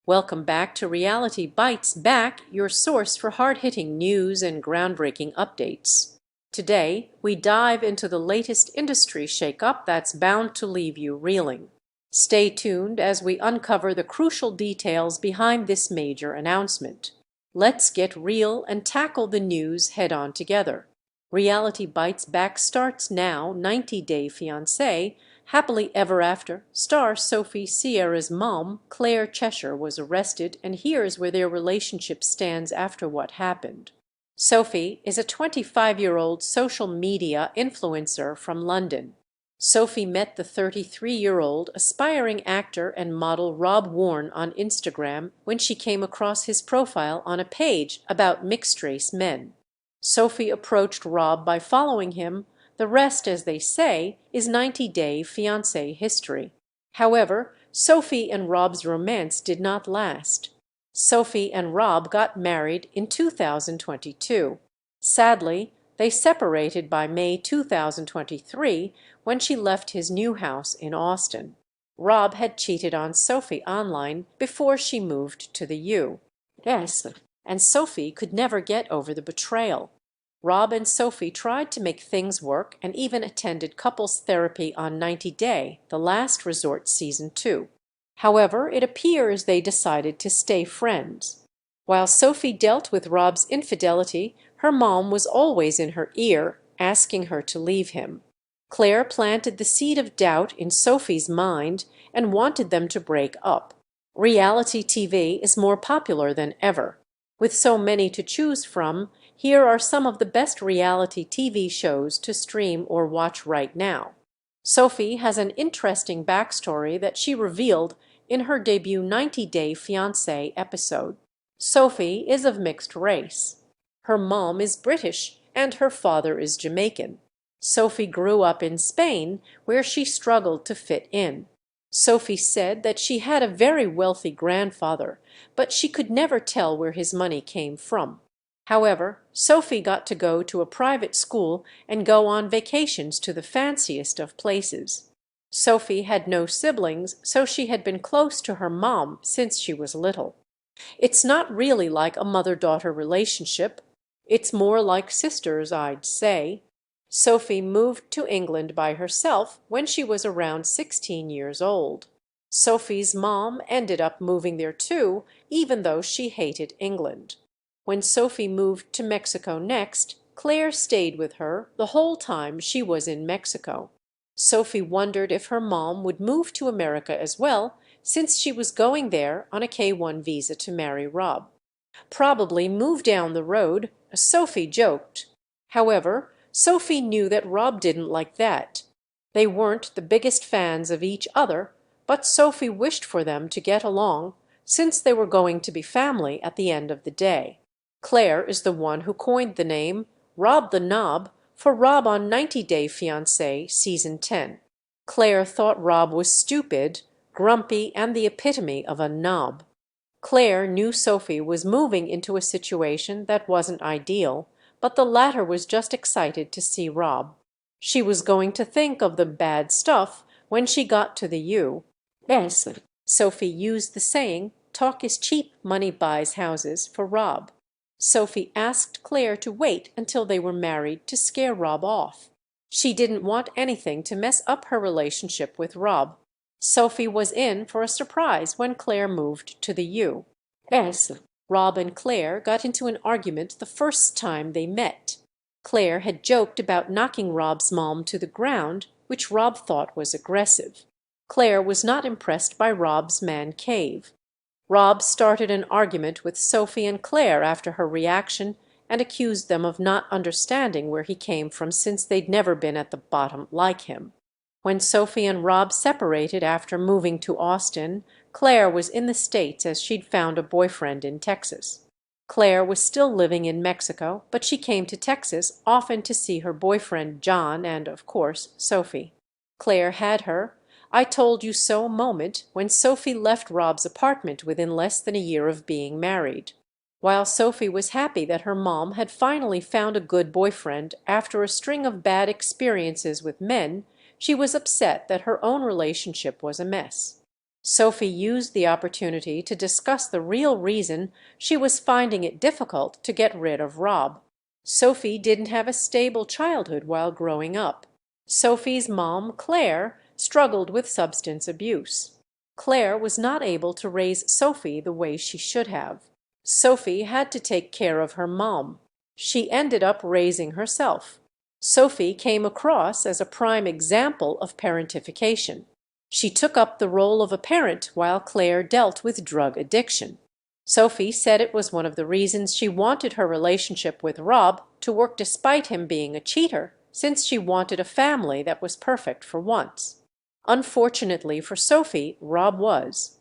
Welcome back to Reality Bites Back, your source for hard-hitting news and groundbreaking updates. Today, we dive into the latest industry shakeup that's bound to leave you reeling. Stay tuned as we uncover the crucial details behind this major announcement. Let's get real and tackle the news head-on together. Reality Bites Back starts now. 90 Day Fiancé, Happily Ever After star Sophie Sierra's mom, Claire Cheshire, was arrested, and here's where their relationship stands after what happened. Sophie is a 25-year-old social media influencer from London. Sophie met the 33-year-old aspiring actor and model Rob Warren on Instagram when she came across his profile on a page about mixed-race men. Sophie approached Rob by following him. The rest, as they say, is 90 Day Fiancé history. However, Sophie and Rob's romance did not last. Sophie and Rob got married in 2022. Sadly, they separated by May 2023 when she left his new house in Austin. Rob had cheated on Sophie online before she moved to the US, and Sophie could never get over the betrayal. Rob and Sophie tried to make things work and even attended couples therapy on 90 Day, The Last Resort Season 2. However, it appears they decided to stay friends. While Sophie dealt with Rob's infidelity, her mom was always in her ear, asking her to leave him. Claire planted the seed of doubt in Sophie's mind and wanted them to break up. Reality TV is more popular than ever. With so many to choose from, here are some of the best reality TV shows to stream or watch right now. Sophie has an interesting backstory that she revealed in her debut 90 Day Fiancé episode. Sophie is of mixed race. Her mom is British and her father is Jamaican. Sophie grew up in Spain, where she struggled to fit in. Sophie said that she had a very wealthy grandfather, but she could never tell where his money came from. However, Sophie got to go to a private school and go on vacations to the fanciest of places. Sophie had no siblings, so she had been close to her mom since she was little. It's not really like a mother-daughter relationship. It's more like sisters, I'd say. Sophie moved to England by herself when she was around 16 years old. Sophie's mom ended up moving there too, even though she hated England. When Sophie moved to Mexico next, Claire stayed with her the whole time she was in Mexico. Sophie wondered if her mom would move to America as well, since she was going there on a K-1 visa to marry Rob. Probably move down the road, Sophie joked. However, Sophie knew that Rob didn't like that. They weren't the biggest fans of each other, but Sophie wished for them to get along, since they were going to be family at the end of the day. Claire is the one who coined the name Rob the Knob for Rob on 90 Day Fiancé Season 10. Claire thought Rob was stupid, grumpy, and the epitome of a knob. Claire knew Sophie was moving into a situation that wasn't ideal, but the latter was just excited to see Rob. She was going to think of the bad stuff when she got to the US. Sophie used the saying, "Talk is cheap, money buys houses," for Rob. Sophie asked Claire to wait until they were married to scare Rob off. She didn't want anything to mess up her relationship with Rob. Sophie was in for a surprise when Claire moved to the US. Rob and Claire got into an argument the first time they met. Claire had joked about knocking Rob's mom to the ground, which Rob thought was aggressive. Claire was not impressed by Rob's man cave. Rob started an argument with Sophie and Claire after her reaction and accused them of not understanding where he came from since they'd never been at the bottom like him. When Sophie and Rob separated after moving to Austin, Claire was in the States as she'd found a boyfriend in Texas. Claire was still living in Mexico, but she came to Texas often to see her boyfriend John and, of course, Sophie. Claire had her "I told you so" moment when Sophie left Rob's apartment within less than a year of being married. While Sophie was happy that her mom had finally found a good boyfriend after a string of bad experiences with men, she was upset that her own relationship was a mess. Sophie used the opportunity to discuss the real reason she was finding it difficult to get rid of Rob. Sophie didn't have a stable childhood while growing up. Sophie's mom, Claire, struggled with substance abuse. Claire was not able to raise Sophie the way she should have. Sophie had to take care of her mom. She ended up raising herself. Sophie came across as a prime example of parentification. She took up the role of a parent while Claire dealt with drug addiction. Sophie said it was one of the reasons she wanted her relationship with Rob to work despite him being a cheater, since she wanted a family that was perfect for once. Unfortunately for Sophie, Rob was.